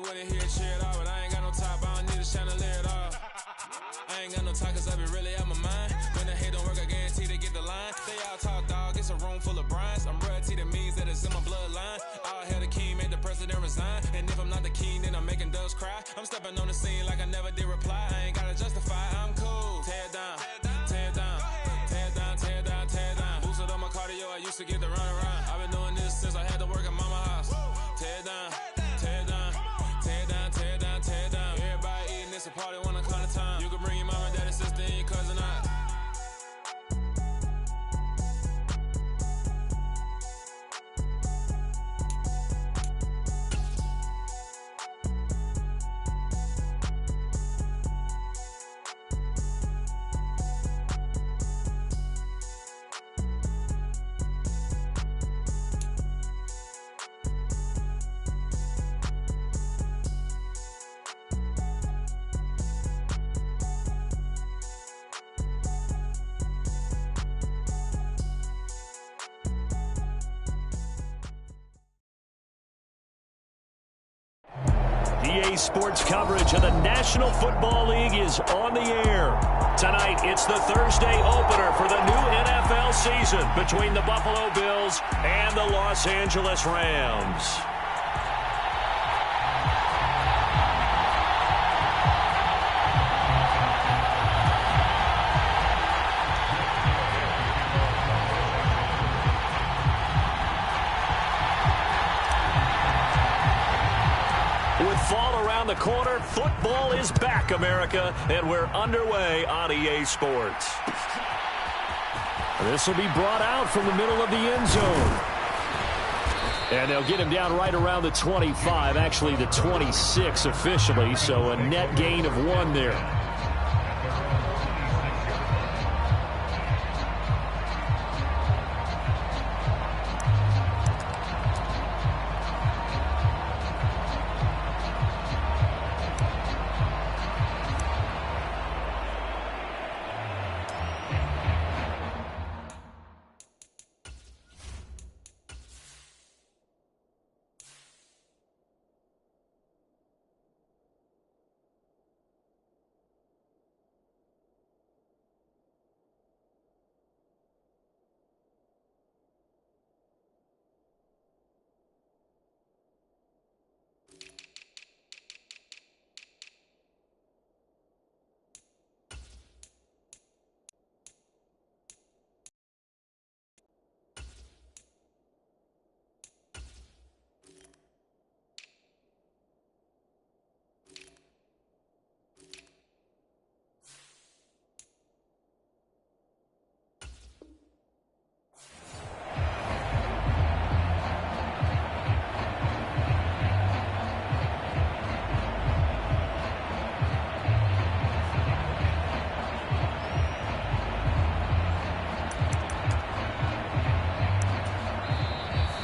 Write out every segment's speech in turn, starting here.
with it here, cheer it all, but I ain't got no top, I don't need a chandelier at all. I ain't got no talk, cause I be really out my mind. When the hate don't work, I guarantee to get the line. They all talk, dog, it's a room full of brinds. I'm royalty, that means that it's in my bloodline. All hell the king, made the president resign. And if I'm not the king, then I'm making doves cry. I'm stepping on the scene like I never did reply. I ain't gotta justify, I'm cool. Tear it down, tear it down, tear it down, tear it down, tear it down. Boosted on my cardio, I used to get the run around. I've been doing this since I had to work at mama house. Tear it down, tear it down, tear it down, tear it down, tear it down. Everybody eating, it's a party when I come to time. You can bring your mama, daddy, sister, and your cousin out. EA Sports coverage of the National Football League is on the air. Tonight, it's the Thursday opener for the new NFL season between the Buffalo Bills and the Los Angeles Rams. Fall around the corner, football is back, America, and we're underway on EA Sports. This will be brought out from the middle of the end zone. And they'll get him down right around the 25, actually the 26 officially, so a net gain of 1 there.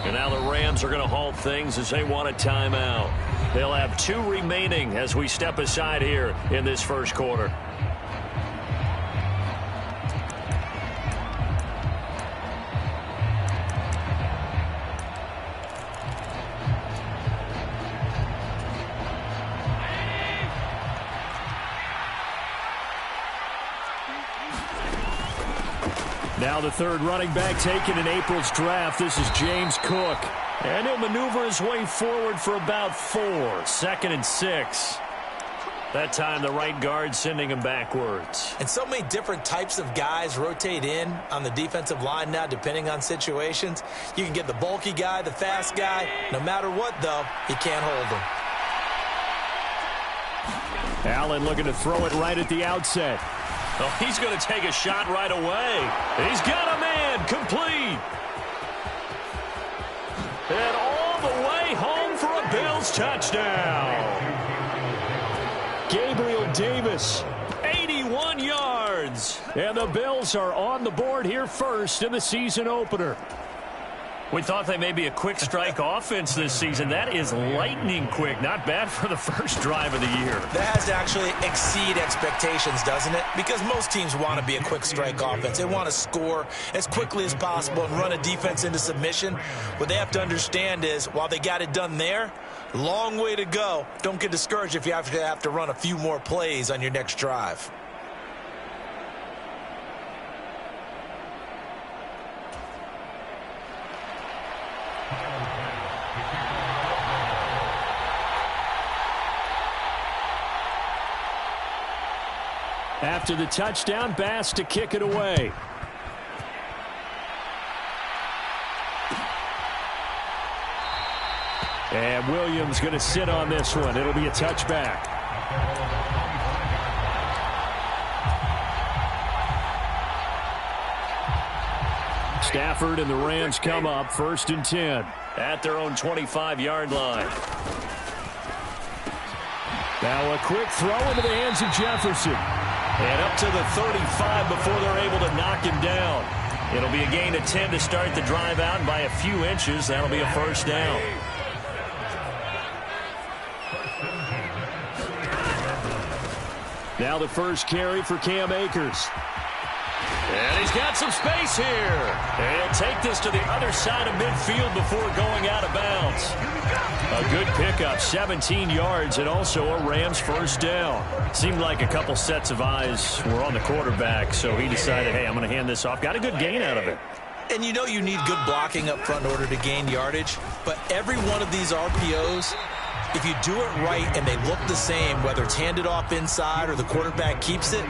And now the Rams are going to halt things as they want a timeout. They'll have 2 remaining as we step aside here in this first quarter. Now the third running back taken in April's draft. This is James Cook. And he'll maneuver his way forward for about 4. 2nd and 6. That time the right guard sending him backwards. And so many different types of guys rotate in on the defensive line now depending on situations. You can get the bulky guy, the fast guy. No matter what, though, you can't hold him. Allen looking to throw it right at the outset. Oh, he's going to take a shot right away. He's got a man complete. And all the way home for a Bills touchdown. Gabriel Davis, 81 yards. And the Bills are on the board here first in the season opener. We thought they may be a quick strike offense this season. That is lightning quick. Not bad for the first drive of the year. That has to actually exceed expectations, doesn't it? Because most teams want to be a quick strike offense. They want to score as quickly as possible and run a defense into submission. What they have to understand is while they got it done there, Long way to go. Don't get discouraged if you have to run a few more plays on your next drive. After the touchdown, Bass to kick it away. And Williams going to sit on this one. It'll be a touchback. Stafford and the Rams come up 1st and 10 at their own 25-yard line. Now a quick throw into the hands of Jefferson. And up to the 35 before they're able to knock him down. It'll be a gain of 10 to start the drive out, and by a few inches, that'll be a 1st down. Now the first carry for Cam Akers. And he's got some space here. And take this to the other side of midfield before going out of bounds. A good pickup, 17 yards, and also a Rams 1st down. Seemed like a couple sets of eyes were on the quarterback, so he decided, hey, I'm going to hand this off. Got a good gain out of it. And you know you need good blocking up front in order to gain yardage, but every one of these RPOs, if you do it right and they look the same, whether it's handed off inside or the quarterback keeps it,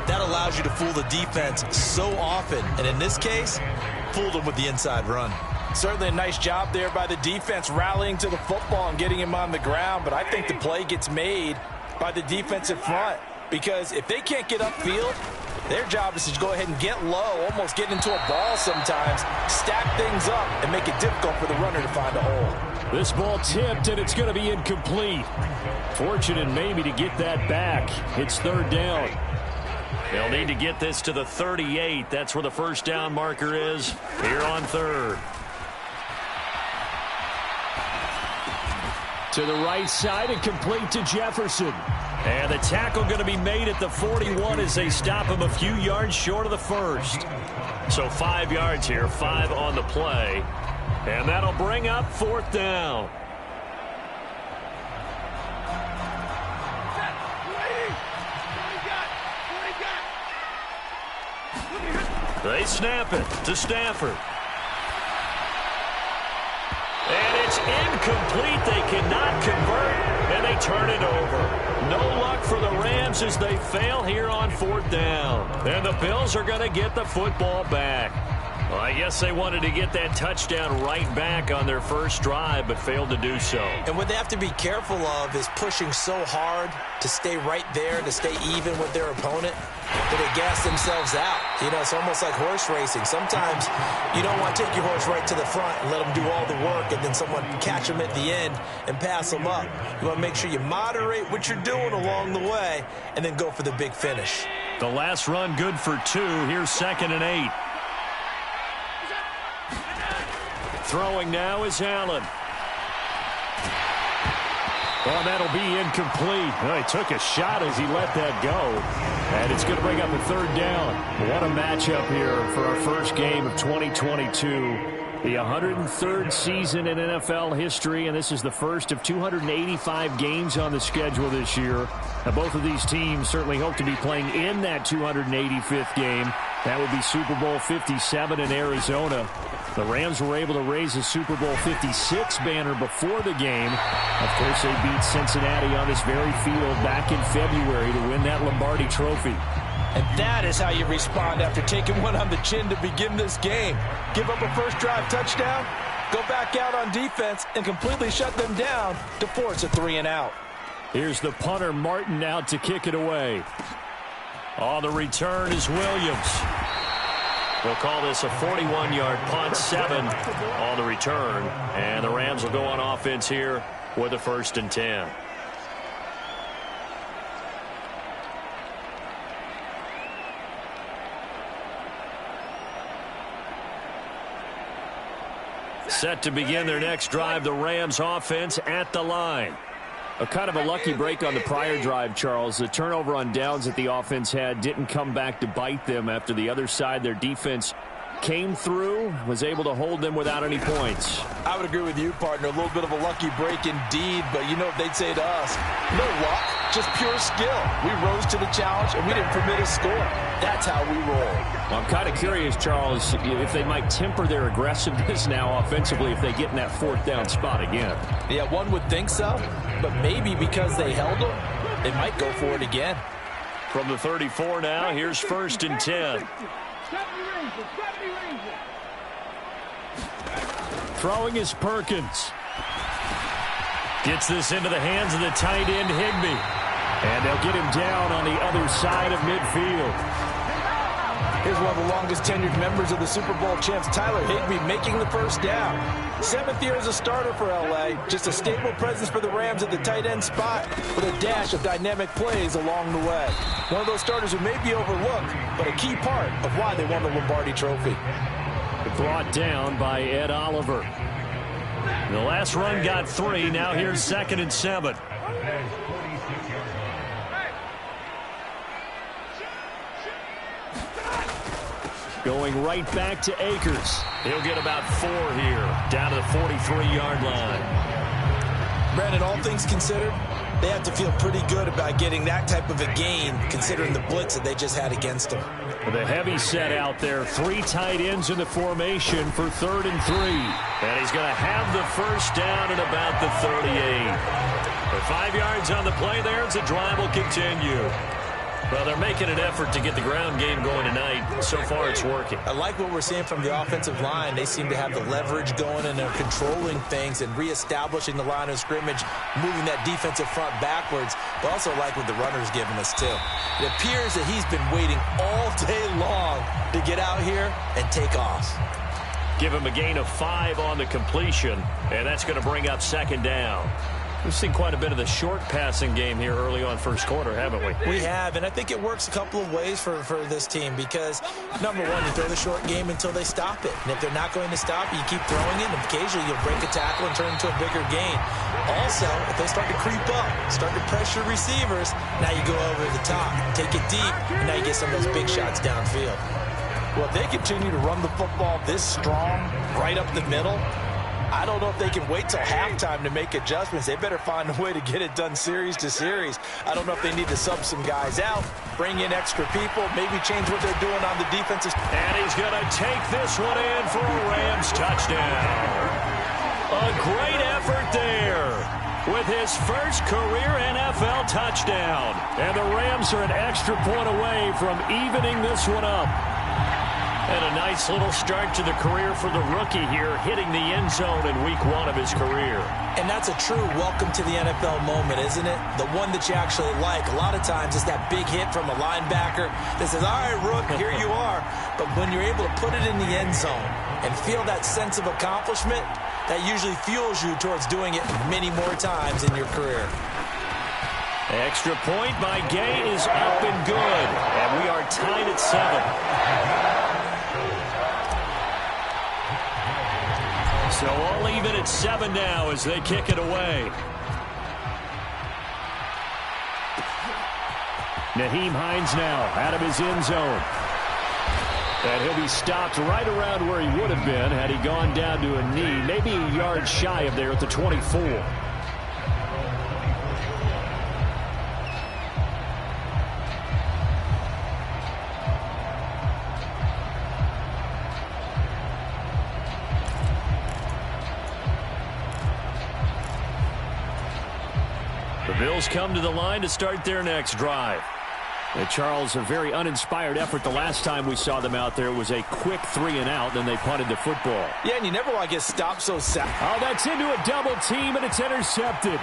that allows you to fool the defense so often. And in this case, fooled them with the inside run. Certainly a nice job there by the defense rallying to the football and getting him on the ground. But I think the play gets made by the defensive front, because if they can't get upfield, their job is to go ahead and get low, almost get into a ball sometimes, stack things up, and make it difficult for the runner to find a hole. This ball tipped, and it's going to be incomplete. Fortunate maybe to get that back. It's 3rd down. They'll need to get this to the 38. That's where the 1st down marker is here on 3rd. To the right side and complete to Jefferson. And the tackle going to be made at the 41 as they stop him a few yards short of the 1st. So 5 yards here, 5 on the play. And that'll bring up 4th down. They snap it to Stafford. And it's incomplete. They cannot convert, and they turn it over. No luck for the Rams as they fail here on 4th down. And the Bills are going to get the football back. Well, I guess they wanted to get that touchdown right back on their first drive, but failed to do so. And what they have to be careful of is pushing so hard to stay right there, to stay even with their opponent, that they gas themselves out. You know, it's almost like horse racing. Sometimes you don't want to take your horse right to the front and let them do all the work, and then someone catch them at the end and pass them up. You want to make sure you moderate what you're doing along the way and then go for the big finish. The last run good for 2. Here's 2nd and 8. Throwing now is Allen. Well, that'll be incomplete. Well, he took a shot as he let that go. And it's going to bring up a 3rd down. What a matchup here for our first game of 2022. The 103rd season in NFL history, and this is the first of 285 games on the schedule this year. Now, both of these teams certainly hope to be playing in that 285th game. That would be Super Bowl 57 in Arizona. The Rams were able to raise a Super Bowl 56 banner before the game. Of course, they beat Cincinnati on this very field back in February to win that Lombardi Trophy. And that is how you respond after taking one on the chin to begin this game. Give up a first drive touchdown, go back out on defense, and completely shut them down to force a 3-and-out. Here's the punter, Martin, out to kick it away. On the return is Williams. We'll call this a 41-yard punt, 7 on the return. And the Rams will go on offense here with a 1st and 10. Set to begin their next drive, the Rams offense at the line. A kind of a lucky break on the prior drive, Charles. The turnover on downs that the offense had didn't come back to bite them after the other side. Their defense came through, was able to hold them without any points. I would agree with you, partner. A little bit of a lucky break indeed, but you know what they'd say to us? No luck, just pure skill. We rose to the challenge, and we didn't permit a score. That's how we roll. Well, I'm kind of curious, Charles, if they might temper their aggressiveness now offensively if they get in that fourth down spot again. Yeah, one would think so, but maybe because they held them, they might go for it again. From the 34 now, here's 1st and 10. Throwing is Perkins. Gets this into the hands of the tight end, Higbee. And they'll get him down on the other side of midfield. Here's one of the longest tenured members of the Super Bowl champs, Tyler Higbee, making the first down. 7th year as a starter for L.A. Just a stable presence for the Rams at the tight end spot with a dash of dynamic plays along the way. One of those starters who may be overlooked, but a key part of why they won the Lombardi Trophy. Brought down by Ed Oliver. The last run got 3. Now here's 2nd and 7. Going right back to Akers. He'll get about 4 here, down to the 43-yard line. Brandon, all things considered, they have to feel pretty good about getting that type of a gain, considering the blitz that they just had against them. The heavy set out there. 3 tight ends in the formation for 3rd and 3. And he's going to have the first down at about the 38. For 5 yards on the play there, the drive will continue. Well, they're making an effort to get the ground game going tonight. So far, it's working. I like what we're seeing from the offensive line. They seem to have the leverage going, and they're controlling things and reestablishing the line of scrimmage, moving that defensive front backwards. But also like what the runner's giving us, too. It appears that he's been waiting all day long to get out here and take off. Give him a gain of 5 on the completion, and that's going to bring up 2nd down. We've seen quite a bit of the short passing game here early on first quarter, haven't we? We have, and I think it works a couple of ways for this team because, number one, you throw the short game until they stop it. And if they're not going to stop it, you keep throwing it, and occasionally you'll break a tackle and turn it into a bigger gain. Also, if they start to creep up, start to pressure receivers, now you go over the top, take it deep, and now you get some of those big shots downfield. Well, if they continue to run the football this strong, right up the middle, I don't know if they can wait till halftime to make adjustments. They better find a way to get it done series to series. I don't know if they need to sub some guys out, bring in extra people, maybe change what they're doing on the defensive. And he's going to take this one in for a Rams touchdown. A great effort there with his first career NFL touchdown. And the Rams are an extra point away from evening this one up. And a nice little start to the career for the rookie here, hitting the end zone in week 1 of his career. And that's a true welcome to the NFL moment, isn't it? The one that you actually like. A lot of times it's that big hit from a linebacker that says, all right, Rook, here you are. But when you're able to put it in the end zone and feel that sense of accomplishment, that usually fuels you towards doing it many more times in your career. Extra point by Gay is up and good. And we are tied at 7. So all even at 7 now as they kick it away. Nyheim Hines now out of his end zone. And he'll be stopped right around where he would have been had he gone down to a knee, maybe a yard shy of there at the 24. The Bills come to the line to start their next drive. And Charles, a very uninspired effort the last time we saw them out there. It was a quick 3-and-out, then they punted the football. Yeah, and you never want to get stopped so sad. Oh, that's into a double team, and it's intercepted.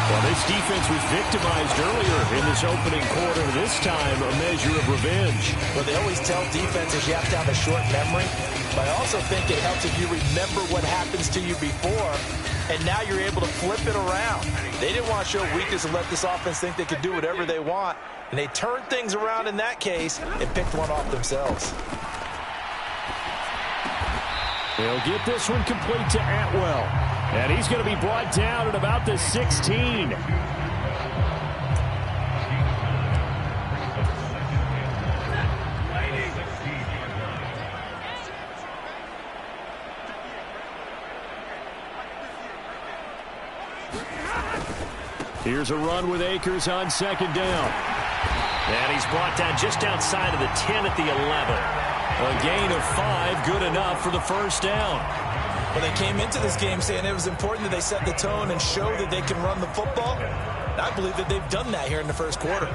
Well, this defense was victimized earlier in this opening quarter. This time, a measure of revenge. Well, they always tell defenses you have to have a short memory. But I also think it helps if you remember what happens to you before, and now you're able to flip it around. They didn't want to show weakness and let this offense think they could do whatever they want. And they turned things around in that case and picked one off themselves. They'll get this one complete to Atwell. And he's going to be brought down at about the 16. Here's a run with Akers on second down. And he's brought down just outside of the 10 at the 11. A gain of 5, good enough for the first down. Well, they came into this game saying it was important that they set the tone and show that they can run the football. And I believe that they've done that here in the first quarter.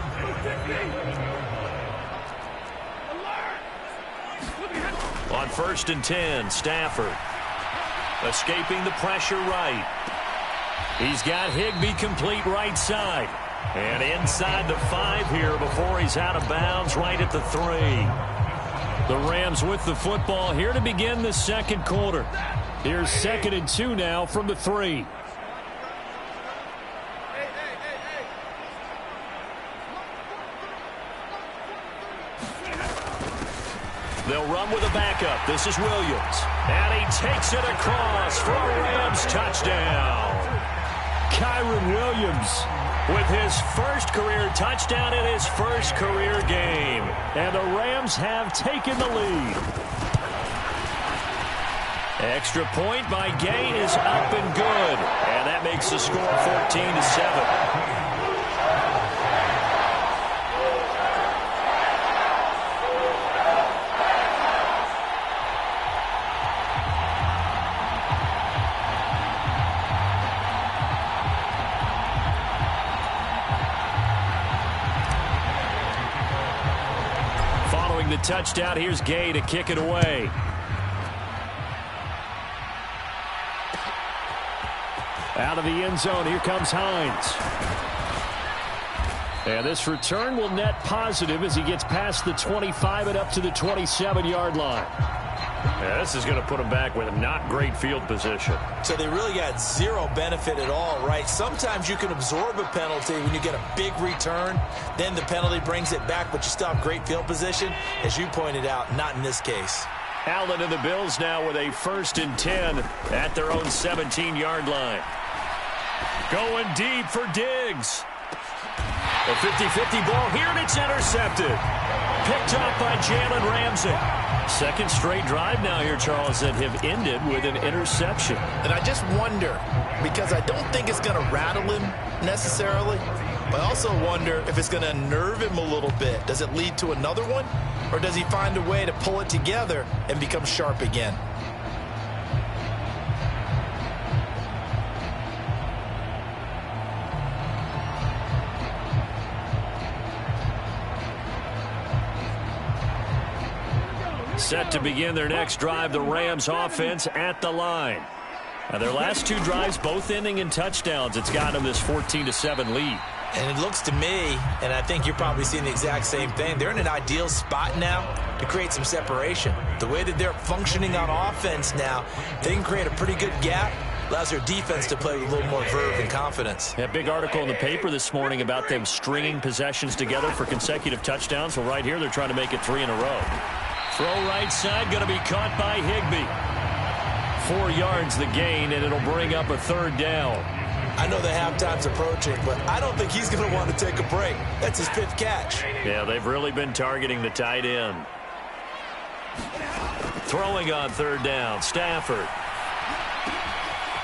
On 1st and 10, Stafford escaping the pressure right. He's got Higbee complete right side. And inside the 5 here before he's out of bounds right at the 3. The Rams with the football here to begin the second quarter. Here's 2nd and 2 now from the 3. They'll run with a backup. This is Williams. And he takes it across for a Rams touchdown. Kyron Williams with his first career touchdown in his first career game. And the Rams have taken the lead. Extra point by Gay is up and good. And that makes the score 14-7. The touchdown. Here's Gay to kick it away. Out of the end zone, here comes Hines. And this return will net positive as he gets past the 25 and up to the 27-yard line. Yeah, this is going to put him back with a not great field position. So they really got zero benefit at all, right? Sometimes you can absorb a penalty when you get a big return. Then the penalty brings it back, but you still have great field position. As you pointed out, not in this case. Allen and the Bills now with a 1st and 10 at their own 17-yard line. Going deep for Diggs. A 50-50 ball here, and it's intercepted. Picked up by Jalen Ramsey. Second straight drive now here, Charles, that have ended with an interception. And I just wonder, because I don't think it's going to rattle him necessarily, but I also wonder if it's going to unnerve him a little bit. Does it lead to another one? Or does he find a way to pull it together and become sharp again? Set to begin their next drive, the Rams offense at the line. Now their last 2 drives, both ending in touchdowns. It's got them this 14-7 lead. And it looks to me, and I think you're probably seeing the exact same thing, they're in an ideal spot now to create some separation. The way that they're functioning on offense now, they can create a pretty good gap. Allows their defense to play with a little more verve and confidence. A big article in the paper this morning about them stringing possessions together for consecutive touchdowns. Well, right here, they're trying to make it 3 in a row. Throw right side, going to be caught by Higbee. 4 yards the gain, and it'll bring up a 3rd down. I know the halftime's approaching, but I don't think he's going to want to take a break. That's his 5th catch. Yeah, they've really been targeting the tight end. Throwing on 3rd down, Stafford.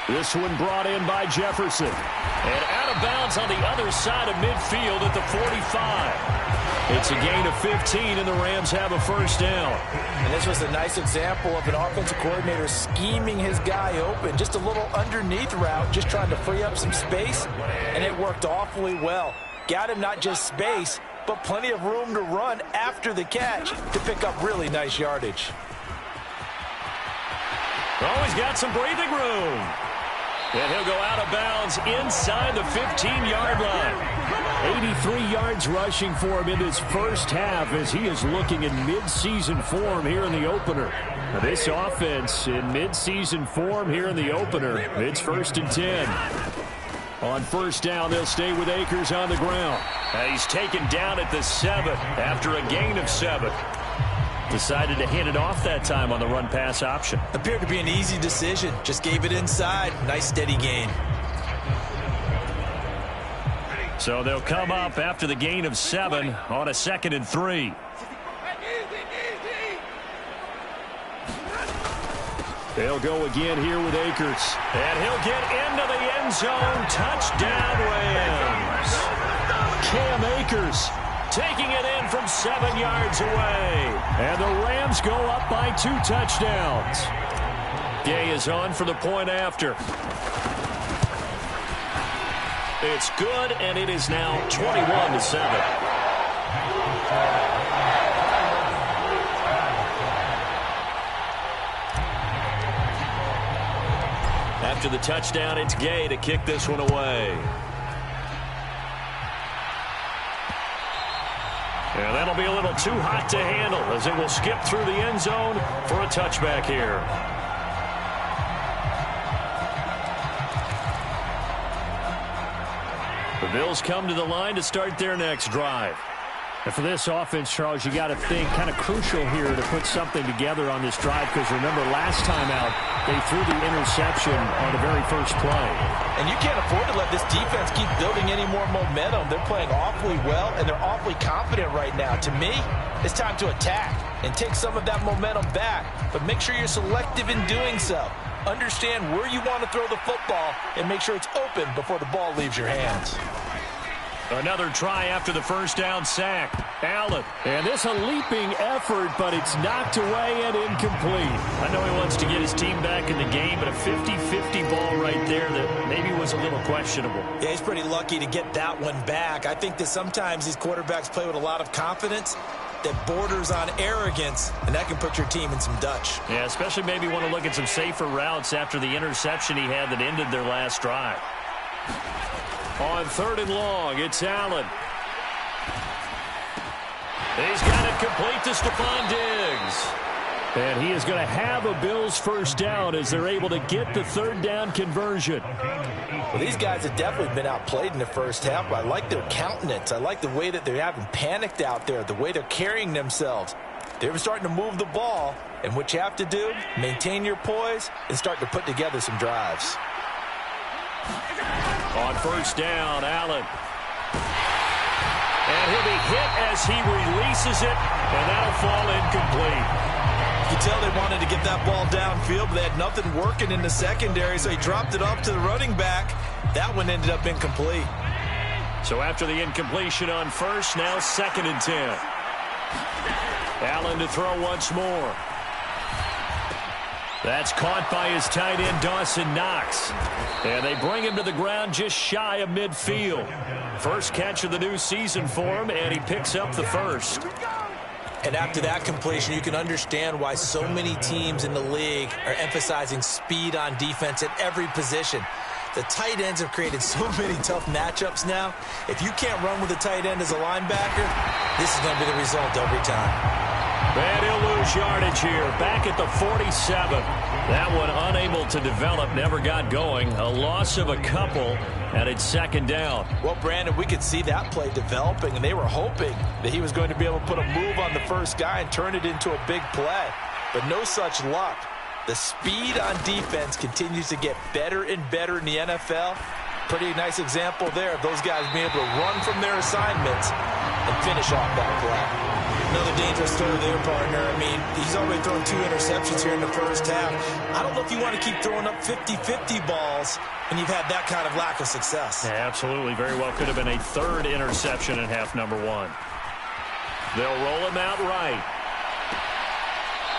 This one brought in by Jefferson. And out of bounds on the other side of midfield at the 45. It's a gain of 15, and the Rams have a 1st down. And this was a nice example of an offensive coordinator scheming his guy open. Just a little underneath route, just trying to free up some space, and it worked awfully well. Got him not just space, but plenty of room to run after the catch to pick up really nice yardage. Oh, he's got some breathing room. And he'll go out of bounds inside the 15-yard line. 83 yards rushing for him in this first half as he is looking in mid-season form here in the opener. Now this offense in mid-season form here in the opener. It's 1st and 10. On 1st down, they'll stay with Akers on the ground. He's taken down at the 7 after a gain of 7. Decided to hand it off that time on the run-pass option. Appeared to be an easy decision. Just gave it inside. Nice steady gain. So they'll come up after the gain of 7 on a 2nd and 3. They'll go again here with Akers. And he'll get into the end zone. Touchdown, Rams. Cam Akers taking it in from 7 yards away. And the Rams go up by 2 touchdowns. Gay is on for the point after. It's good, and it is now 21-7. After the touchdown, it's Gay to kick this one away. And that'll be a little too hot to handle as it will skip through the end zone for a touchback here. The Bills come to the line to start their next drive. And for this offense, Charles, you got to think kind of crucial here to put something together on this drive because remember last time out they threw the interception on the very first play. And you can't afford to let this defense keep building any more momentum. They're playing awfully well and they're awfully confident right now. To me, it's time to attack and take some of that momentum back. But make sure you're selective in doing so. Understand where you want to throw the football and make sure it's open before the ball leaves your hands. Another try after the first down sack. Allen. And this a leaping effort, but it's knocked away and incomplete. I know he wants to get his team back in the game, but a 50-50 ball right there that maybe was a little questionable. Yeah, he's pretty lucky to get that one back. I think that sometimes these quarterbacks play with a lot of confidence that borders on arrogance, and that can put your team in some Dutch. Yeah, especially maybe want to look at some safer routes after the interception he had that ended their last drive. On 3rd and long, it's Allen. He's got it complete to Stephon Diggs. And he is going to have a Bills first down as they're able to get the 3rd down conversion. Well, these guys have definitely been outplayed in the first half. I like their countenance. I like the way that they're having panicked out there, the way they're carrying themselves. They're starting to move the ball, and what you have to do, maintain your poise and start to put together some drives. On first down, Allen. And he'll be hit as he releases it, and that'll fall incomplete. You can tell they wanted to get that ball downfield, but they had nothing working in the secondary, so he dropped it off to the running back. That one ended up incomplete. So after the incompletion on first, now 2nd and 10. Allen to throw once more. That's caught by his tight end, Dawson Knox. And they bring him to the ground just shy of midfield. First catch of the new season for him, and he picks up the first. And after that completion, you can understand why so many teams in the league are emphasizing speed on defense at every position. The tight ends have created so many tough matchups now. If you can't run with a tight end as a linebacker, this is going to be the result every time. And he'll lose yardage here. Back at the 47. That one unable to develop, never got going. A loss of a couple, and it's 2nd down. Well, Brandon, we could see that play developing, and they were hoping that he was going to be able to put a move on the first guy and turn it into a big play. But no such luck. The speed on defense continues to get better and better in the NFL. Pretty nice example there of those guys being able to run from their assignments and finish off that play. Another dangerous throw there, partner. I mean, he's already thrown 2 interceptions here in the first half. I don't know if you want to keep throwing up 50-50 balls when you've had that kind of lack of success. Yeah, absolutely. Very well could have been a 3rd interception in half number 1. They'll roll him out right.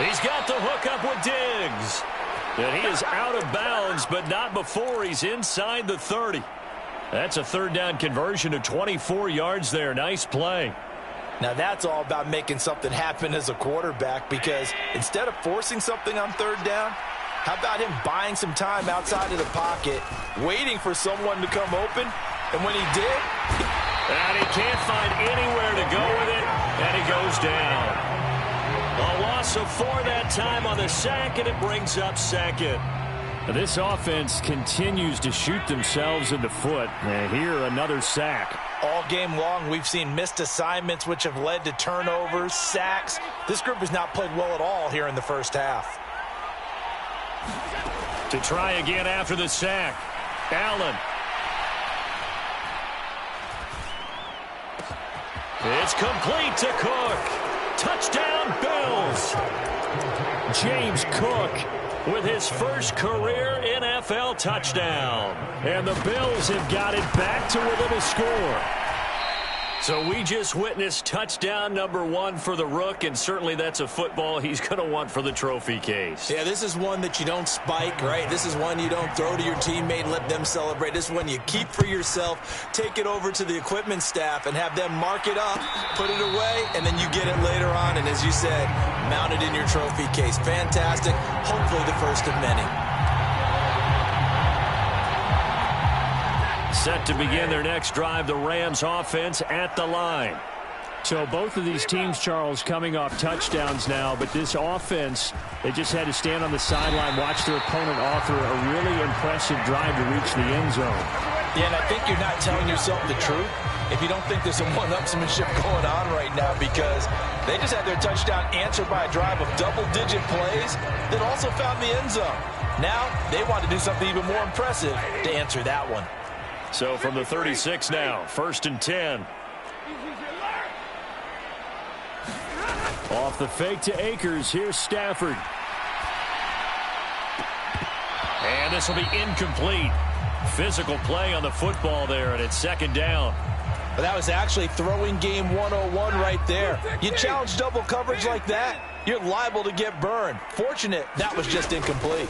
He's got the hook up with Diggs. And he is out of bounds, but not before he's inside the 30. That's a 3rd down conversion to 24 yards there. Nice play. Now that's all about making something happen as a quarterback, because instead of forcing something on 3rd down, how about him buying some time outside of the pocket, waiting for someone to come open, and when he did... And he can't find anywhere to go with it, and he goes down. A loss of 4 that time on the sack, and it brings up 2nd. This offense continues to shoot themselves in the foot. And here, another sack. All game long, we've seen missed assignments, which have led to turnovers, sacks. This group has not played well at all here in the first half. To try again after the sack, Allen. It's complete to Cook. Touchdown, Bills. James Cook with his first career NFL touchdown. And the Bills have got it back to within a score. So we just witnessed touchdown number 1 for the Rook, and certainly that's a football he's going to want for the trophy case. Yeah, this is one that you don't spike, right? This is one you don't throw to your teammate and let them celebrate. This is one you keep for yourself, take it over to the equipment staff, and have them mark it up, put it away, and then you get it later on, and as you said, mount it in your trophy case. Fantastic. Hopefully the first of many. Set to begin their next drive, the Rams offense at the line. So both of these teams, Charles, coming off touchdowns now, but this offense, they just had to stand on the sideline, watch their opponent author a really impressive drive to reach the end zone. Yeah, and I think you're not telling yourself the truth if you don't think there's some one-upsmanship going on right now, because they just had their touchdown answered by a drive of double-digit plays that also found the end zone. Now they want to do something even more impressive to answer that one. So from the 36 now, 1st and 10. Off the fake to Akers. Here's Stafford. And this will be incomplete. Physical play on the football there, and it's 2nd down. But that was actually throwing game 101 right there. You challenge double coverage like that, you're liable to get burned. Fortunate that was just incomplete.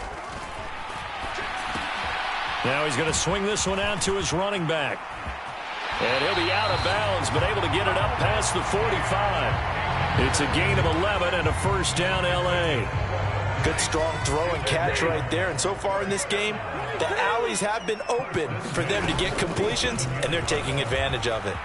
Now he's going to swing this one out to his running back. And he'll be out of bounds, but able to get it up past the 45. It's a gain of 11 and a 1st down, L.A. Good strong throw and catch right there. And so far in this game, the alleys have been open for them to get completions, and they're taking advantage of it.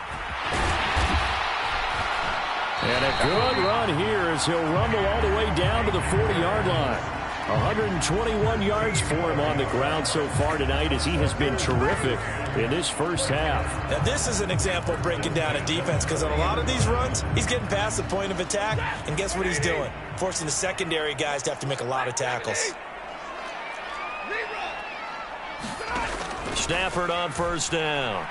And a good run here as he'll rumble all the way down to the 40-yard line. 121 yards for him on the ground so far tonight as he has been terrific in this first half. Now this is an example of breaking down a defense, because on a lot of these runs, he's getting past the point of attack, and guess what he's doing? Forcing the secondary guys to have to make a lot of tackles. Stafford on 1st down.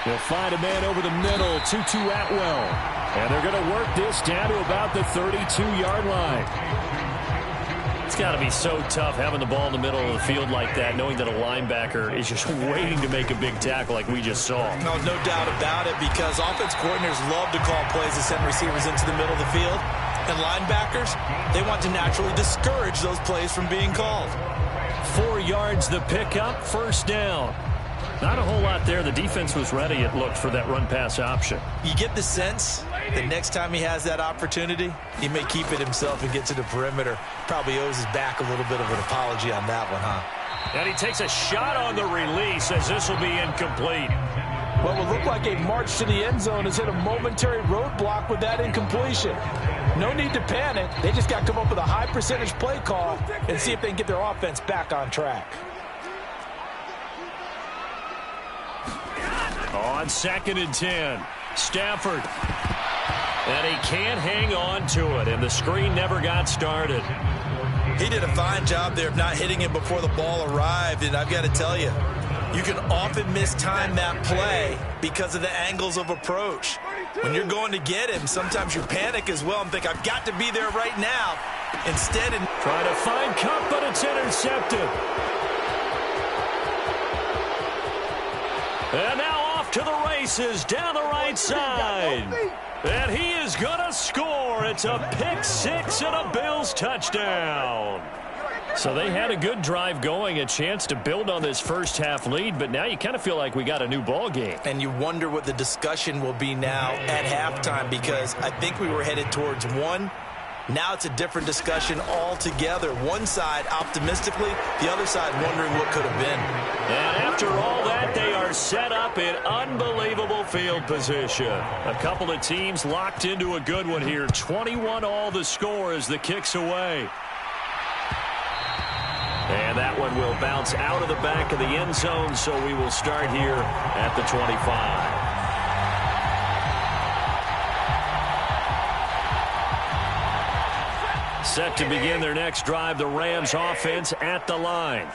He'll find a man over the middle, Tutu Atwell. And they're going to work this down to about the 32-yard line. It's got to be so tough having the ball in the middle of the field like that, knowing that a linebacker is just waiting to make a big tackle like we just saw. No doubt about it, because offense coordinators love to call plays that send receivers into the middle of the field. And linebackers, they want to naturally discourage those plays from being called. 4 yards the pickup, 1st down. Not a whole lot there. The defense was ready, it looked, for that run-pass option. You get the sense that next time he has that opportunity, he may keep it himself and get to the perimeter. Probably owes his back a little bit of an apology on that one, huh? And he takes a shot on the release as this will be incomplete. What will look like a march to the end zone has hit a momentary roadblock with that incompletion. No need to panic. They just got to come up with a high-percentage play call and see if they can get their offense back on track. On 2nd and 10, Stafford. And he can't hang on to it, and the screen never got started. He did a fine job there of not hitting him before the ball arrived, and I've got to tell you, you can often mistime that play because of the angles of approach. When you're going to get him, sometimes you panic as well and think, I've got to be there right now. Instead, trying to find Cup, but it's intercepted. And now off to the races down the right side. And he is going to score. It's a pick 6 and a Bills touchdown. So they had a good drive going, a chance to build on this first half lead, but now you kind of feel like we got a new ball game. And you wonder what the discussion will be now at halftime, because I think we were headed towards one. Now it's a different discussion altogether. One side optimistically, the other side wondering what could have been. And after all that, they are set up in unbelievable field position. A couple of teams locked into a good one here. 21 all the score as the kick's away. And that one will bounce out of the back of the end zone, so we will start here at the 25. Set to begin their next drive, the Rams offense at the line.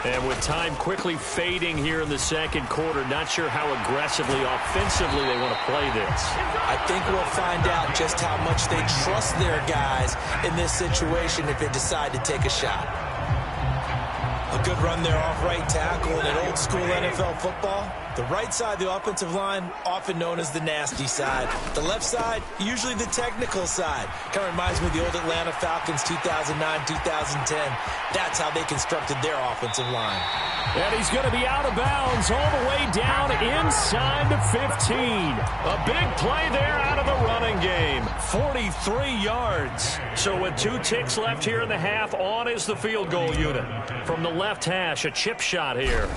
And with time quickly fading here in the second quarter, not sure how aggressively, offensively they want to play this. I think we'll find out just how much they trust their guys in this situation if they decide to take a shot. A good run there off right tackle in an old-school NFL football. The right side, the offensive line, often known as the nasty side. The left side, usually the technical side. Kind of reminds me of the old Atlanta Falcons 2009, 2010. That's how they constructed their offensive line. And he's going to be out of bounds all the way down inside the 15. A big play there out of the running game. 43 yards. So with 2 ticks left here in the half, on is the field goal unit. From the left hash, a chip shot here.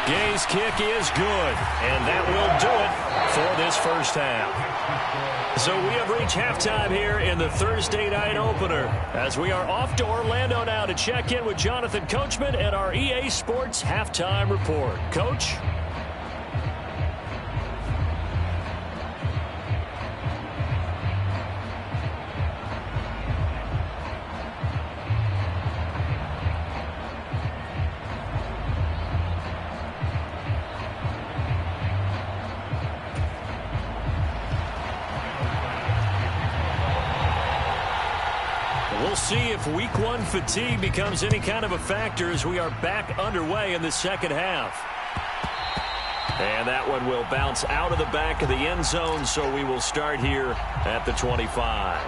Gay's kick is good, and that will do it for this first half. So we have reached halftime here in the Thursday night opener as we are off to Orlando now to check in with Jonathan Coachman and our EA Sports Halftime Report. Coach? We'll see if week 1 fatigue becomes any kind of a factor as we are back underway in the second half. And that one will bounce out of the back of the end zone, so we will start here at the 25.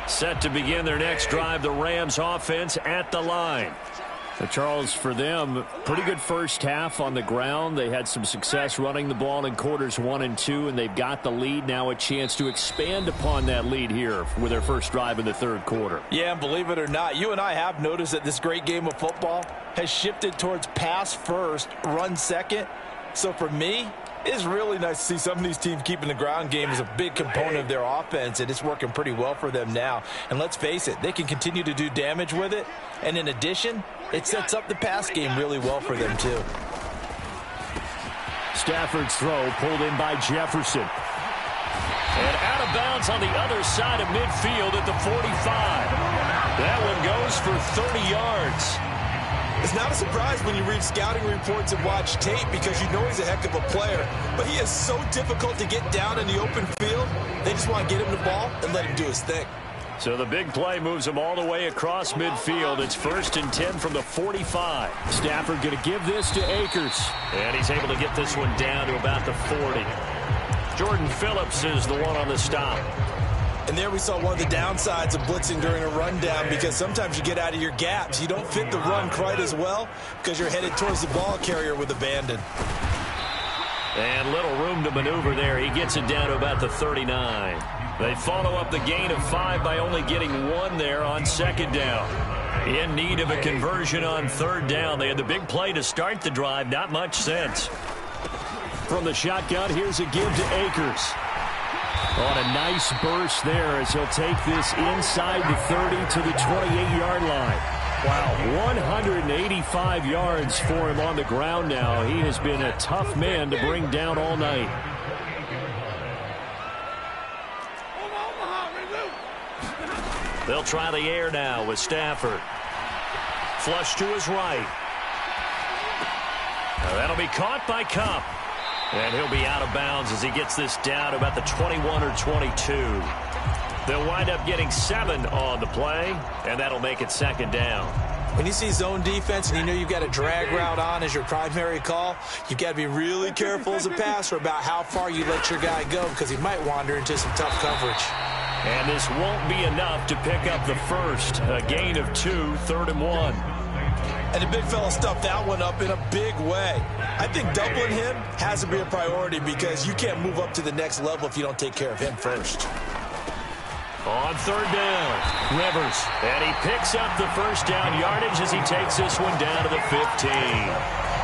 Set to begin their next drive, the Rams offense at the line. Charles, for them, pretty good first half on the ground. They had some success running the ball in quarters 1 and 2, and they've got the lead. Now a chance to expand upon that lead here with their first drive in the third quarter. Yeah, and believe it or not, you and I have noticed that this great game of football has shifted towards pass first, run second. So for me, it's really nice to see some of these teams keeping the ground game as a big component of their offense, and it's working pretty well for them now. And let's face it, they can continue to do damage with it. And in addition, it sets up the pass game really well for them, too. Stafford's throw pulled in by Jefferson. And out of bounds on the other side of midfield at the 45. That one goes for 30 yards. It's not a surprise when you read scouting reports and watch tape because you know he's a heck of a player. But he is so difficult to get down in the open field. They just want to get him the ball and let him do his thing. So the big play moves him all the way across midfield. It's 1st and 10 from the 45. Stafford going to give this to Akers. And he's able to get this one down to about the 40. Jordan Phillips is the one on the stop. And there we saw one of the downsides of blitzing during a rundown because sometimes you get out of your gaps. You don't fit the run quite as well because you're headed towards the ball carrier with abandon. And little room to maneuver there. He gets it down to about the 39. They follow up the gain of 5 by only getting 1 there on second down. In need of a conversion on third down. They had the big play to start the drive. Not much sense. From the shotgun, here's a give to Akers. On a nice burst there as he'll take this inside the 30 to the 28-yard line. Wow, 185 yards for him on the ground now. He has been a tough man to bring down all night. They'll try the air now with Stafford. Flush to his right. Now that'll be caught by Kupp. And he'll be out of bounds as he gets this down to about the 21 or 22. They'll wind up getting 7 on the play, and that'll make it second down. When you see zone defense and you know you've got a drag route on as your primary call, you've got to be really careful as a passer about how far you let your guy go because he might wander into some tough coverage. And this won't be enough to pick up the first. A gain of 2, 3rd and 1. And the big fella stuffed that one up in a big way. I think doubling him has to be a priority because you can't move up to the next level if you don't take care of him first. On third down, Rivers. And he picks up the first down yardage as he takes this one down to the 15.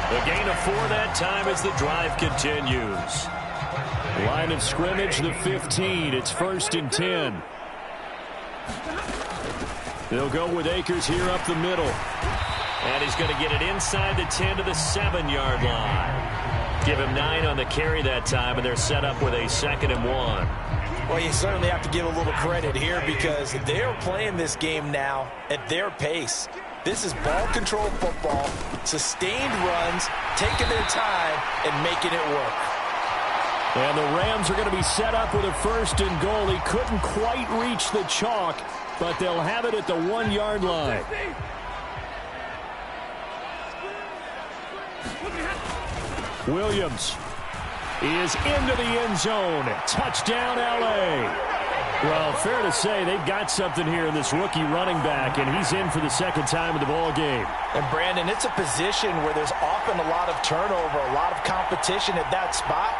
The gain of 4 that time as the drive continues. Line of scrimmage, the 15. It's 1st and 10. They'll go with Akers here up the middle. And he's going to get it inside the 10 to the 7-yard line. Give him 9 on the carry that time, and they're set up with a 2nd and 1. Well, you certainly have to give a little credit here because they're playing this game now at their pace. This is ball control football, sustained runs, taking their time, and making it work. And the Rams are going to be set up with a 1st and goal. He couldn't quite reach the chalk, but they'll have it at the 1-yard line. Williams is into the end zone. Touchdown, L.A. Well, fair to say they've got something here in this rookie running back, and he's in for the 2nd time in the ball game. And, Brandon, it's a position where there's often a lot of turnover, a lot of competition at that spot.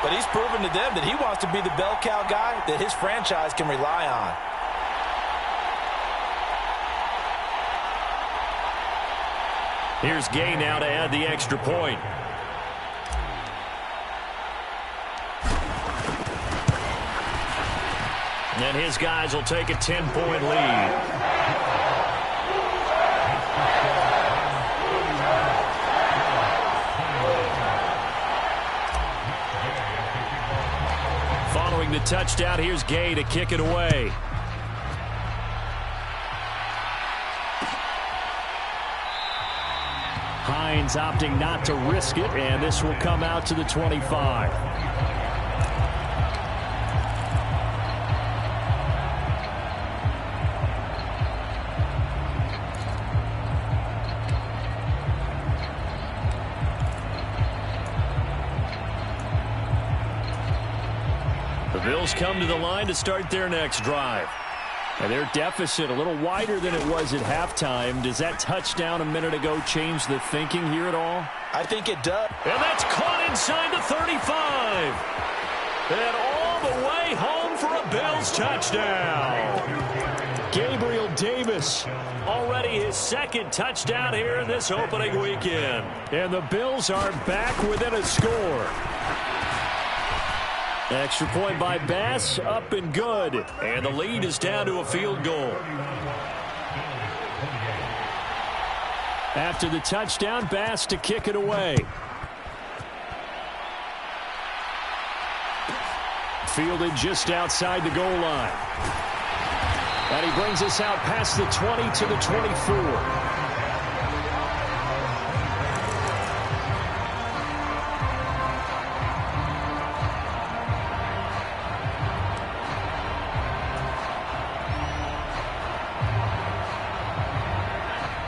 But he's proven to them that he wants to be the bell cow guy that his franchise can rely on. Here's Gay now to add the extra point. And his guys will take a 10-point lead. Following the touchdown, here's Gay to kick it away. Hines opting not to risk it, and this will come out to the 25. The Bills come to the line to start their next drive. And their deficit a little wider than it was at halftime. Does that touchdown a minute ago change the thinking here at all? I think it does. And that's caught inside the 35. And all the way home for a Bills touchdown. Gabriel Davis, already his 2nd touchdown here in this opening weekend. And the Bills are back within a score. Extra point by Bass, up and good. And the lead is down to a field goal. After the touchdown, Bass to kick it away. Fielded just outside the goal line. And he brings us out past the 20 to the 24.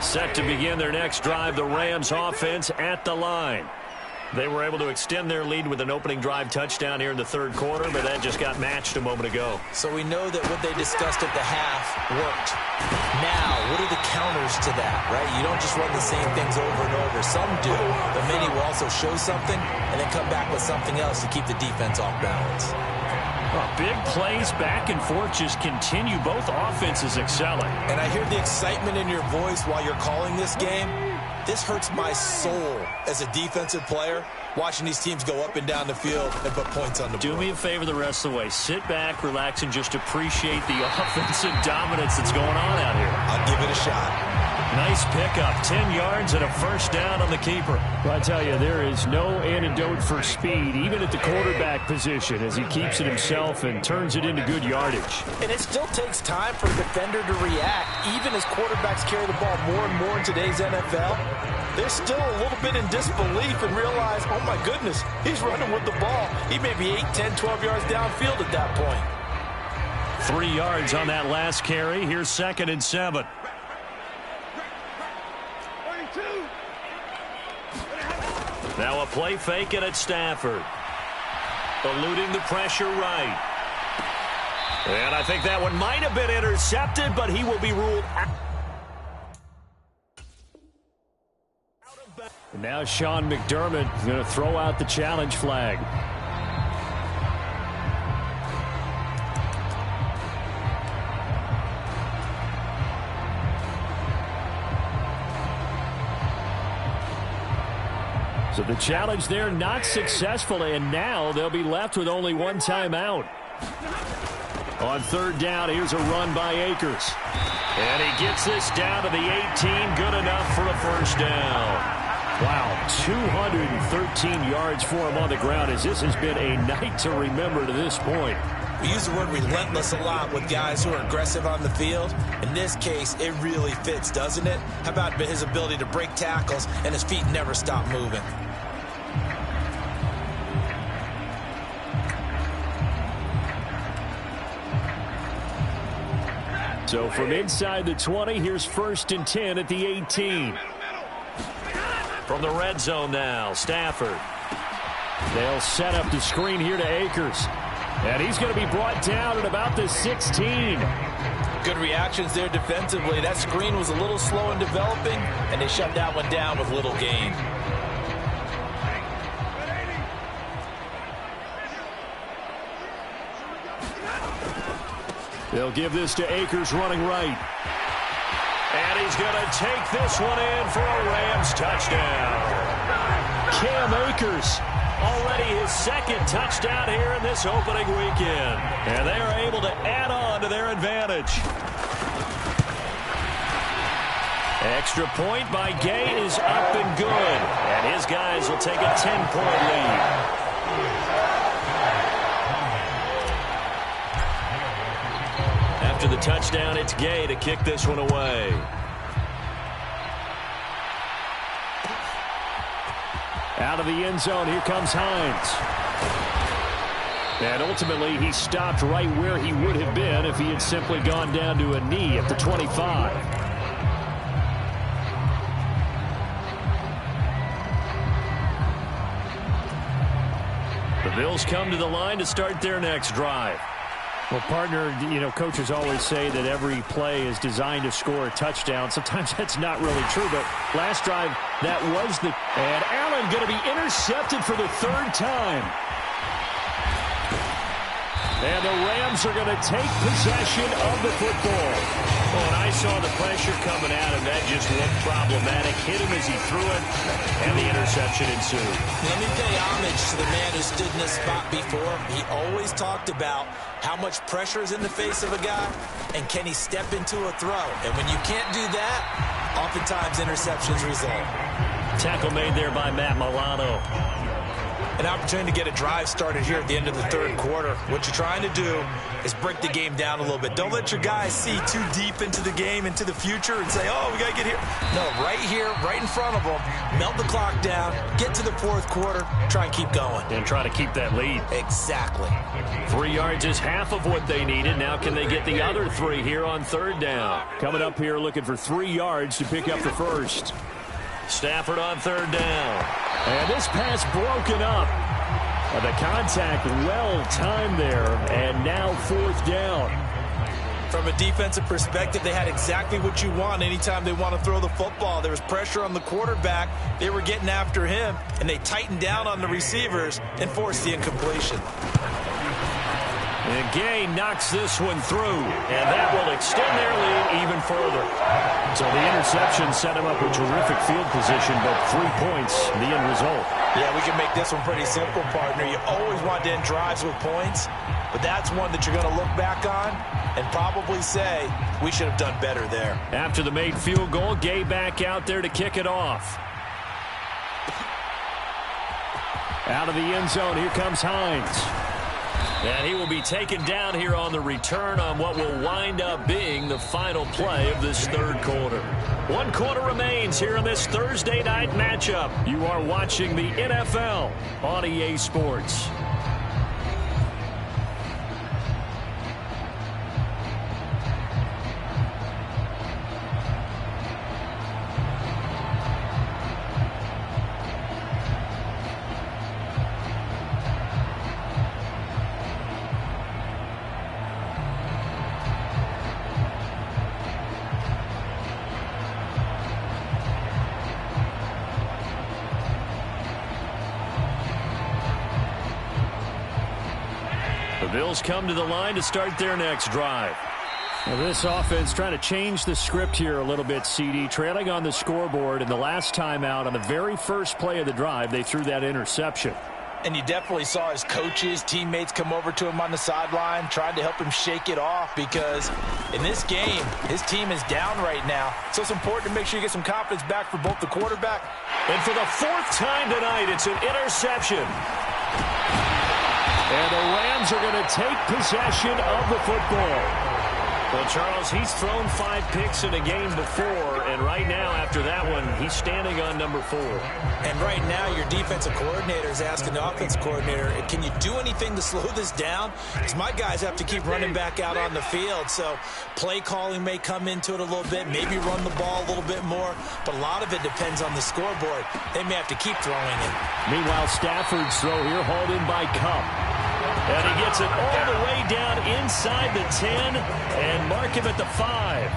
Set to begin their next drive, the Rams offense at the line. They were able to extend their lead with an opening drive touchdown here in the 3rd quarter, but that just got matched a moment ago. So we know that what they discussed at the half worked. Now, what are the counters to that, right? You don't just run the same things over and over. Some do, but many will also show something and then come back with something else to keep the defense off balance. Well, big plays back and forth just continue. Both offenses excelling. And I hear the excitement in your voice while you're calling this game. This hurts my soul as a defensive player, watching these teams go up and down the field and put points on the board. Do me a favor the rest of the way. Sit back, relax, and just appreciate the offensive dominance that's going on out here. I'll give it a shot. Nice pickup, 10 yards and a 1st down on the keeper. Well, I tell you, there is no antidote for speed, even at the quarterback position, as he keeps it himself and turns it into good yardage. And it still takes time for a defender to react, even as quarterbacks carry the ball more and more in today's NFL. They're still a little bit in disbelief and realize, oh my goodness, he's running with the ball. He may be 8, 10, 12 yards downfield at that point. 3 yards on that last carry. Here's 2nd and 7. Now a play fake and it's Stafford. Eluding the pressure right. And I think that one might have been intercepted, but he will be ruled out. Now Sean McDermott is going to throw out the challenge flag. So the challenge there not successful, and now they'll be left with only one timeout. On 3rd down, here's a run by Akers. And he gets this down to the 18, good enough for a 1st down. Wow, 213 yards for him on the ground, as this has been a night to remember to this point. We use the word relentless a lot with guys who are aggressive on the field. In this case, it really fits, doesn't it? How about his ability to break tackles and his feet never stop moving? So from inside the 20, here's 1st and 10 at the 18. From the red zone now, Stafford. They'll set up the screen here to Akers. And he's going to be brought down at about the 16. Good reactions there defensively. That screen was a little slow in developing, and they shut that one down with little gain. They'll give this to Akers running right. And he's going to take this one in for a Rams touchdown. Cam Akers, already his 2nd touchdown here in this opening weekend. And they are able to add on to their advantage. Extra point by Gay is up and good. And his guys will take a 10-point lead. After the touchdown, it's Gay to kick this one away. Out of the end zone, here comes Hines. And ultimately, he stopped right where he would have been if he had simply gone down to a knee at the 25. The Bills come to the line to start their next drive. Well, partner, coaches always say that every play is designed to score a touchdown. Sometimes that's not really true, but last drive, that was the... And Allen going to be intercepted for the 3rd time. And the Rams are going to take possession of the football. Oh, and I saw the pressure coming at him. That just looked problematic. Hit him as he threw it, and the interception ensued. Let me pay homage to the man who stood in this spot before. He always talked about how much pressure is in the face of a guy, and can he step into a throw. And when you can't do that, oftentimes interceptions result. Tackle made there by Matt Milano. An opportunity to get a drive started here at the end of the 3rd quarter. What you're trying to do is break the game down a little bit. Don't let your guys see too deep into the game, into the future, and say, oh, we got to get here. No, right here, right in front of them, melt the clock down, get to the 4th quarter, try and keep going. And try to keep that lead. Exactly. 3 yards is half of what they needed. Now can they get the other 3 here on 3rd down? Coming up here looking for 3 yards to pick up the first. Stafford on 3rd down. And this pass broken up. The contact well timed there. And now 4th down. From a defensive perspective, they had exactly what you want anytime they want to throw the football. There was pressure on the quarterback. They were getting after him, and they tightened down on the receivers and forced the incompletion. And Gay knocks this one through, and that will extend their lead even further. So the interception set him up with terrific field position, but 3 points, the end result. Yeah, we can make this one pretty simple, partner. You always want to end drives with points, but that's one that you're going to look back on and probably say, we should have done better there. After the made field goal, Gay back out there to kick it off. Out of the end zone, here comes Hines. And he will be taken down here on the return on what will wind up being the final play of this 3rd quarter. 1 quarter remains here in this Thursday night matchup. You are watching the NFL on EA Sports. Bills come to the line to start their next drive. Well, this offense trying to change the script here a little bit, CD. Trailing on the scoreboard, and the last time out on the very first play of the drive, they threw that interception. And you definitely saw his coaches, teammates come over to him on the sideline, trying to help him shake it off because in this game, his team is down right now. So it's important to make sure you get some confidence back for both the quarterback. And for the 4th time tonight, it's an interception. And the Rams are going to take possession of the football. Well, Charles, he's thrown 5 picks in a game before, and right now, after that one, he's standing on number 4. And right now, your defensive coordinator is asking the offensive coordinator, can you do anything to slow this down? Because my guys have to keep running back out on the field. So play calling may come into it a little bit, maybe run the ball a little bit more, but a lot of it depends on the scoreboard. They may have to keep throwing it. Meanwhile, Stafford's throw here hauled in by Cup. And he gets it all the way down inside the 10 and mark him at the 5.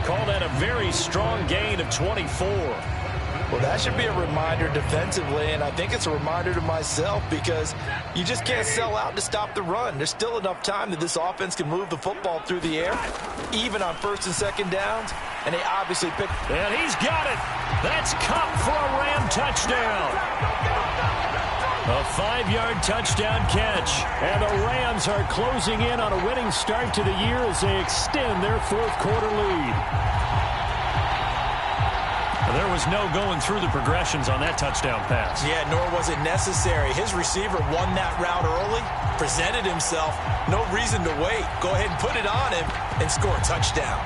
Call that a very strong gain of 24. Well, that should be a reminder defensively, and I think it's a reminder to myself because you just can't sell out to stop the run. There's still enough time that this offense can move the football through the air, even on 1st and 2nd downs, and they obviously pick. And he's got it. That's Cup for a Ram touchdown. A 5-yard touchdown catch. And the Rams are closing in on a winning start to the year as they extend their 4th quarter lead. There was no going through the progressions on that touchdown pass. Yeah, nor was it necessary. His receiver won that route early, presented himself. No reason to wait. Go ahead and put it on him and score a touchdown.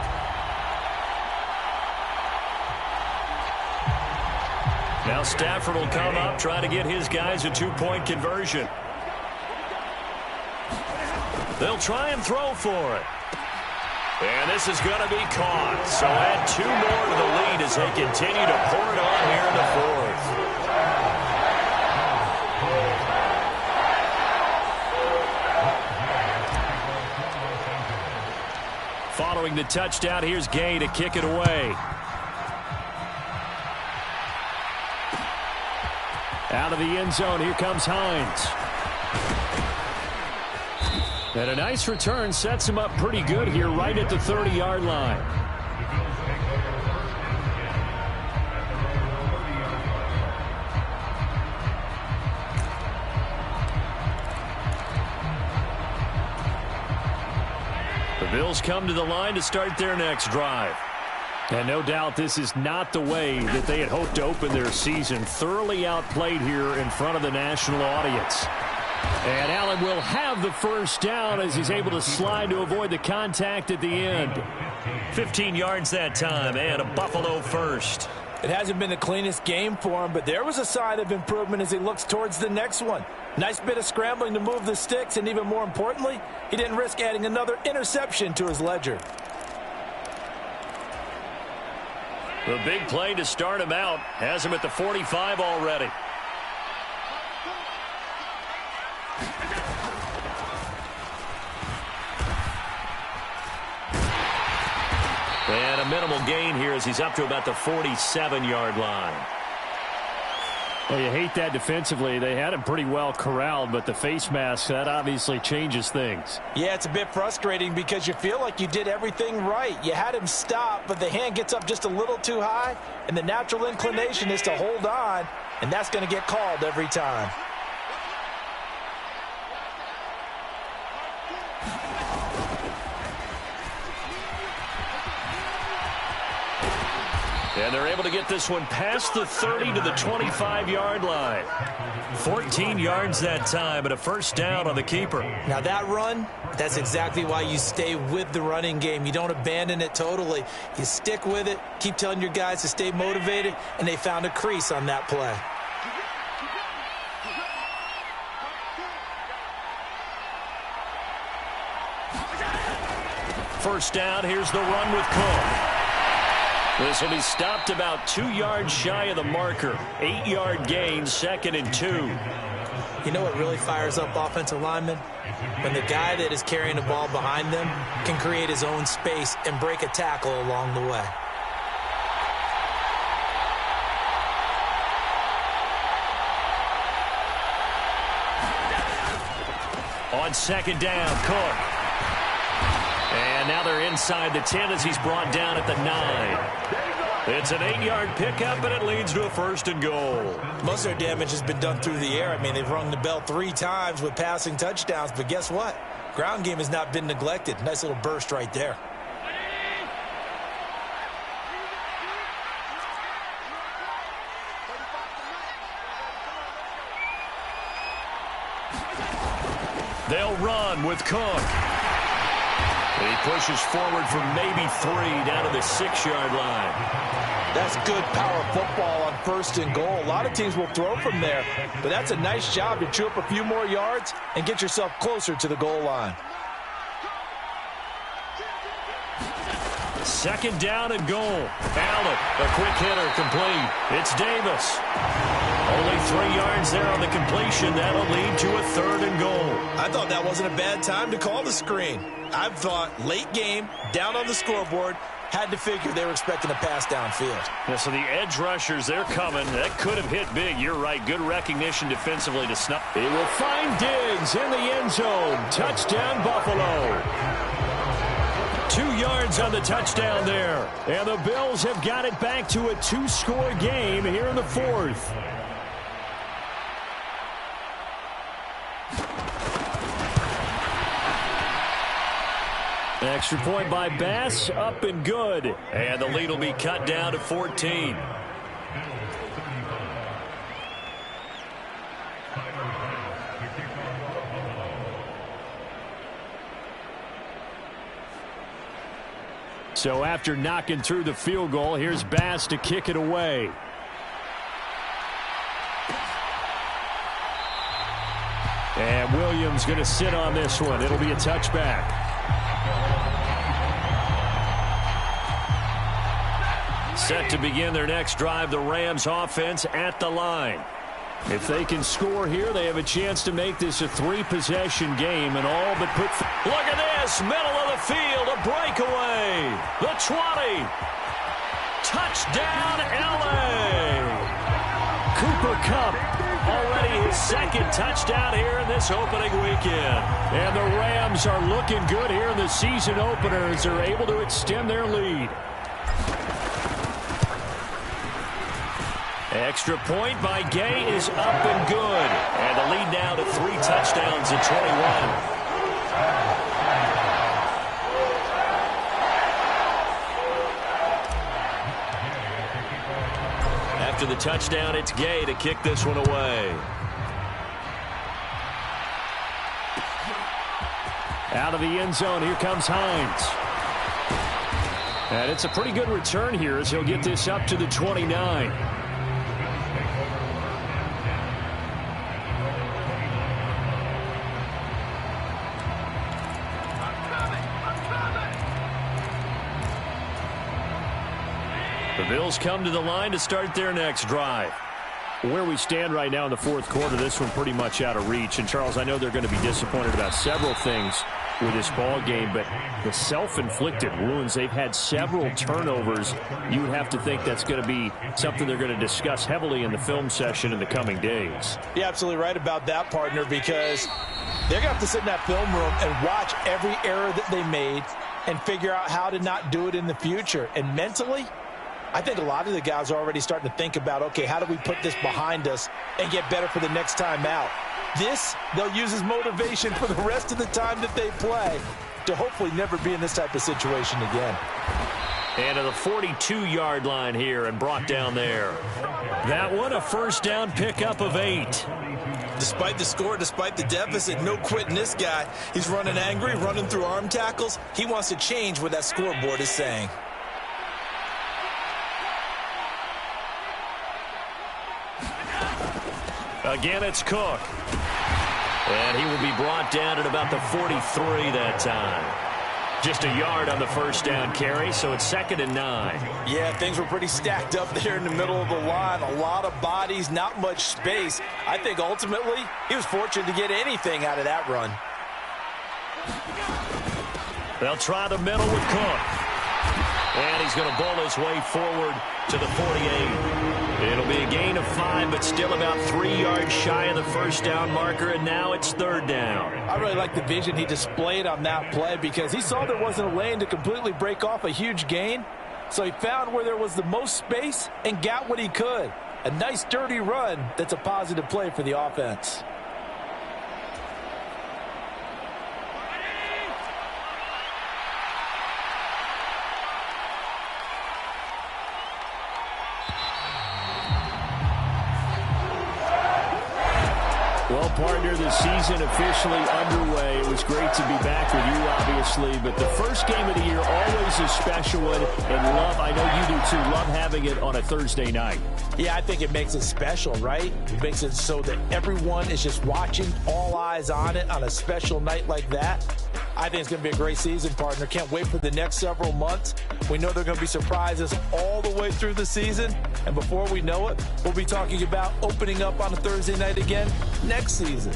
Now Stafford will come up, try to get his guys a 2-point conversion. They'll try and throw for it. And this is going to be caught. So add 2 more to the lead as they continue to pour it on here in the 4th. Following the touchdown, here's Gay to kick it away. Out of the end zone, here comes Hines. And a nice return sets him up pretty good here right at the 30-yard line. The Bills come to the line to start their next drive. And no doubt this is not the way that they had hoped to open their season. Thoroughly outplayed here in front of the national audience. And Allen will have the first down as he's able to slide to avoid the contact at the end. 15 yards that time and a Buffalo first. It hasn't been the cleanest game for him, but there was a sign of improvement as he looks towards the next one. Nice bit of scrambling to move the sticks, and even more importantly, he didn't risk adding another interception to his ledger. The big play to start him out has him at the 45 already. And a minimal gain here as he's up to about the 47-yard line. Well, you hate that defensively. They had him pretty well corralled, but the face mask, that obviously changes things. Yeah, it's a bit frustrating because you feel like you did everything right. You had him stop, but the hand gets up just a little too high, and the natural inclination is to hold on, and that's going to get called every time. And they're able to get this one past the 30 to the 25-yard line. 14 yards that time, and a first down on the keeper. Now that run, that's exactly why you stay with the running game. You don't abandon it totally. You stick with it, keep telling your guys to stay motivated, and they found a crease on that play. First down, here's the run with Cook. This will be stopped about 2 yards shy of the marker. 8-yard gain, 2nd and 2. You know what really fires up offensive linemen? When the guy that is carrying the ball behind them can create his own space and break a tackle along the way. On 2nd down, Cook. And now they're inside the 10 as he's brought down at the 9. It's an 8-yard pickup, and it leads to a 1st and goal. Most of their damage has been done through the air. I mean, they've rung the bell 3 times with passing touchdowns, but guess what? Ground game has not been neglected. Nice little burst right there. They'll run with Cook. He pushes forward for maybe 3 down to the 6-yard line. That's good power football on 1st and goal. A lot of teams will throw from there, but that's a nice job to chew up a few more yards and get yourself closer to the goal line. 2nd down and goal. Allen, a quick hitter, complete. It's Davis. Only 3 yards there on the completion. That'll lead to a 3rd and goal. I thought that wasn't a bad time to call the screen. I thought late game, down on the scoreboard, had to figure they were expecting a pass downfield. Yeah, so the edge rushers, they're coming. That could have hit big. You're right. Good recognition defensively to snuff. He will find Diggs in the end zone. Touchdown, Buffalo. 2 yards on the touchdown there. And the Bills have got it back to a 2-score game here in the 4th. Extra point by Bass, up and good. And the lead will be cut down to 14. So after knocking through the field goal, here's Bass to kick it away. And Williams going to sit on this one. It'll be a touchback. Set to begin their next drive, the Rams offense at the line. If they can score here, they have a chance to make this a 3-possession game and all but put... Look at this, middle of the field, a breakaway. The 20. Touchdown, LA. Cooper Kupp, already his 2nd touchdown here in this opening weekend. And the Rams are looking good here in the season opener as they're able to extend their lead. Extra point by Gay is up and good. And the lead now to 3 touchdowns at 21. After the touchdown, it's Gay to kick this one away. Out of the end zone, here comes Hines. And it's a pretty good return here as he'll get this up to the 29. The Bills come to the line to start their next drive. Where we stand right now in the 4th quarter, this one pretty much out of reach. And, Charles, I know they're going to be disappointed about several things with this ball game, but the self-inflicted wounds, they've had several turnovers. You would have to think that's going to be something they're going to discuss heavily in the film session in the coming days. You're absolutely right about that, partner, because they're going to have to sit in that film room and watch every error that they made and figure out how to not do it in the future. And mentally, I think a lot of the guys are already starting to think about, okay, how do we put this behind us and get better for the next time out? This, they'll use as motivation for the rest of the time that they play to hopefully never be in this type of situation again. And to the 42-yard line here and brought down there. That one, a 1st down pickup of 8. Despite the score, despite the deficit, no quitting this guy. He's running angry, running through arm tackles. He wants to change what that scoreboard is saying. Again, it's Cook. And he will be brought down at about the 43 that time. Just a yard on the 1st down carry, so it's 2nd and 9. Yeah, things were pretty stacked up there in the middle of the line. A lot of bodies, not much space. I think ultimately he was fortunate to get anything out of that run. They'll try the middle with Cook. And he's going to bowl his way forward to the 48. It'll be a gain of 5, but still about 3 yards shy of the 1st down marker, and now it's 3rd down. I really like the vision he displayed on that play because he saw there wasn't a lane to completely break off a huge gain. So he found where there was the most space and got what he could. A nice, dirty run that's a positive play for the offense. Well, partner, the season officially underway. It was great to be back with you, obviously, but the first game of the year always a special one, and I know you do too, love having it on a Thursday night. Yeah, I think it makes it special, right? It makes it so that everyone is just watching, all eyes on it on a special night like that. I think it's going to be a great season, partner. Can't wait for the next several months. We know there are going to be surprises all the way through the season. And before we know it, we'll be talking about opening up on a Thursday night again next season.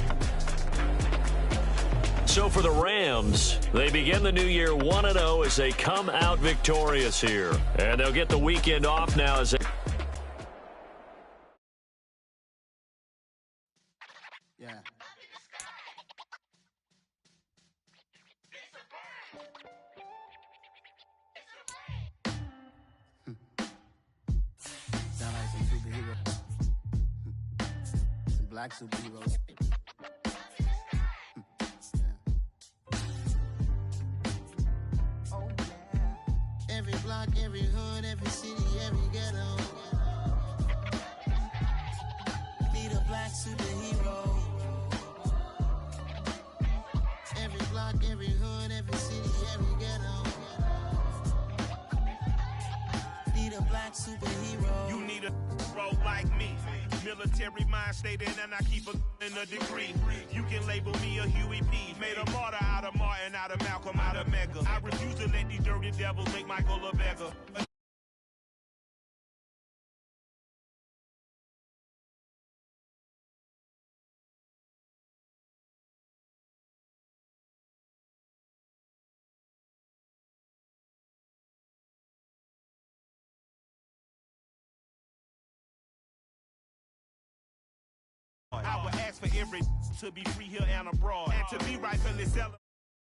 So for the Rams, they begin the new year 1-0 as they come out victorious here. And they'll get the weekend off now as they... Yeah. Sound like some superheroes. Some black superheroes. Oh, yeah. Every block, every hood, every city, every ghetto. Need a black superhero. Every block, every hood, every city, every ghetto. Need a black superhero. You need a role like me. Military mind state and I keep a degree. You can label me a Huey P. Made a martyr out of Martin, out of Malcolm, out of Mega. I refuse to let these dirty devils make Michael a beggar. I would ask for every to be free here and abroad, and to be rightfully celebrated.